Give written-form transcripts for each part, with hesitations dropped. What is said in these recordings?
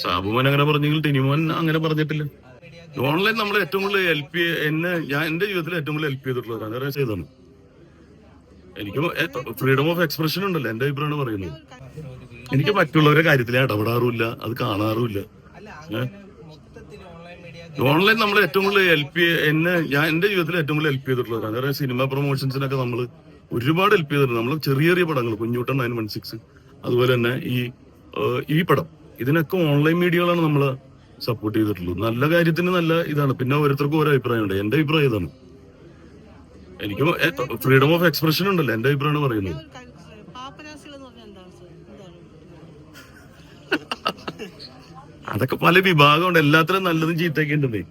സാബുമോൻ അങ്ങനെ പറഞ്ഞെങ്കിൽ ടിനിമോൻ അങ്ങനെ പറഞ്ഞിട്ടില്ല. ഓൺലൈൻ നമ്മൾ ഏറ്റവും കൂടുതൽ ഹെൽപ്പ് ഞാൻ എന്റെ ജീവിതത്തിൽ ഏറ്റവും കൂടുതൽ ഹെൽപ്പ് ചെയ്തിട്ടുള്ളത് അങ്ങനെ ചെയ്താണ്. എനിക്ക് ഫ്രീഡം ഓഫ് എക്സ്പ്രഷൻ ഉണ്ടല്ലോ, എന്റെ അഭിപ്രായമാണ് പറയുന്നത്. എനിക്ക് മറ്റുള്ളവരുടെ കാര്യത്തിൽ ഇടപെടാറുമില്ല, അത് കാണാറുമില്ല. ഓൺലൈൻ നമ്മൾ ഏറ്റവും കൂടുതൽ ഞാൻ എന്റെ ജീവിതത്തിൽ ഏറ്റവും കൂടുതൽ ഹെൽപ്പ് ചെയ്തിട്ടുള്ളത് അങ്ങനെ സിനിമ പ്രൊമോഷൻസിനൊക്കെ നമ്മൾ ഒരുപാട് ഹെൽപ്പ് ചെയ്തിട്ടുണ്ട്. നമ്മൾ ചെറിയ ചെറിയ പടങ്ങൾ, കുഞ്ഞൂട്ടൻ 916, അതുപോലെ തന്നെ ഈ പടം, ഇതിനൊക്കെ ഓൺലൈൻ മീഡിയകളാണ് നമ്മൾ സപ്പോർട്ട് ചെയ്തിട്ടുള്ളത്. നല്ല കാര്യത്തിന് നല്ല ഇതാണ്. പിന്നെ ഓരോരുത്തർക്കും ഓരോ അഭിപ്രായമുണ്ട്. എന്റെ അഭിപ്രായം ഇതാണ്. എനിക്ക് ഫ്രീഡം ഓഫ് എക്സ്പ്രഷൻ ഉണ്ടല്ലോ, എന്റെ അഭിപ്രായമാണ് പറയുന്നത്. അതൊക്കെ പല വിഭാഗമുണ്ട്, എല്ലാത്തിനും നല്ലതും ചീത്തയൊക്കെ ഉണ്ടെന്നേ.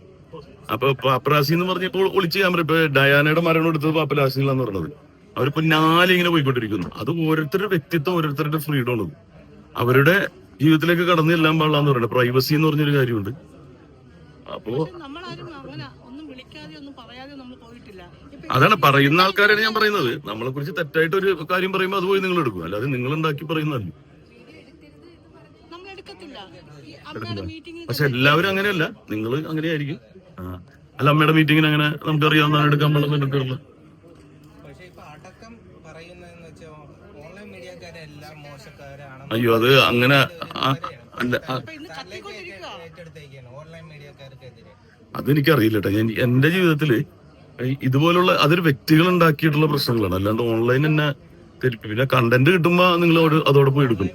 അപ്പൊ പാപ്പരാസി എന്ന് പറഞ്ഞപ്പോൾ ഒളിച്ച് ക്യാമറ, ഇപ്പൊ ഡയാനയുടെ മരണം എടുത്തത് പാപ്പരാസികളാന്ന് പറഞ്ഞത്. അവരിപ്പോ ഇങ്ങനെ പോയിക്കൊണ്ടിരിക്കുന്നു. അത് ഓരോരുത്തരുടെ വ്യക്തിത്വം, ഓരോരുത്തരുടെ ഫ്രീഡം ആണ്. അവരുടെ ജീവിതത്തിലേക്ക് കടന്നു ചെല്ലാൻ പാടില്ലാന്ന് പറയുന്നത് പ്രൈവസി എന്ന് പറഞ്ഞൊരു കാര്യമുണ്ട്. അപ്പോ അതാണ് പറയുന്ന ആൾക്കാരാണ് ഞാൻ പറയുന്നത്. നമ്മളെ കുറിച്ച് തെറ്റായിട്ട് ഒരു കാര്യം പറയുമ്പോൾ അതുപോയി നിങ്ങൾ എടുക്കും, അല്ലാതെ നിങ്ങൾ ഉണ്ടാക്കി പറയുന്നതല്ല. പക്ഷെ എല്ലാവരും അങ്ങനെയല്ല, നിങ്ങൾ അങ്ങനെയായിരിക്കും. അല്ല, അമ്മയുടെ മീറ്റിങ്ങിന് അങ്ങനെ നമുക്കറിയാവുന്ന എടുക്കാൻ പാടില്ല. അയ്യോ, അത് അങ്ങനെ അതെനിക്കറിയില്ല കേട്ടോ. എന്റെ ജീവിതത്തില് ഇതുപോലുള്ള അതൊരു വ്യക്തികൾ ഉണ്ടാക്കിയിട്ടുള്ള പ്രശ്നങ്ങളാണ്, അല്ലാണ്ട് ഓൺലൈൻ തന്നെ തെറ്റിപ്പ്. പിന്നെ കണ്ടന്റ് കിട്ടുമ്പോ നിങ്ങൾ അതോടെ പോയി എടുക്കും.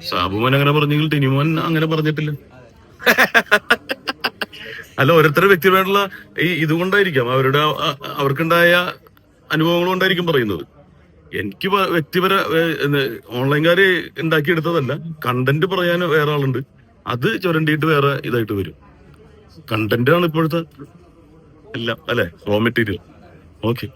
സാബുമോൻ അങ്ങനെ പറഞ്ഞെങ്കിൽ ടിനിമോൻ അങ്ങനെ പറഞ്ഞിട്ടില്ല. അല്ല, ഓരോരുത്തരുടെ വ്യക്തിപരമായിട്ടുള്ള ഇതുകൊണ്ടായിരിക്കാം, അവർക്കുണ്ടായ അനുഭവങ്ങൾ കൊണ്ടായിരിക്കും പറയുന്നത്. എനിക്ക് വ്യക്തിപര ഓൺലൈൻകാര് ഉണ്ടാക്കിയെടുത്തതല്ല. കണ്ടന്റ് പറയാൻ വേറെ ആളുണ്ട്, അത് ചുരണ്ടിയിട്ട് വേറെ ഇതായിട്ട് വരും. കണ്ടന്റ് ആണ് ഇപ്പോഴത്തെ എല്ലാം, അല്ലെ, റോ മെറ്റീരിയൽ. ഓക്കെ.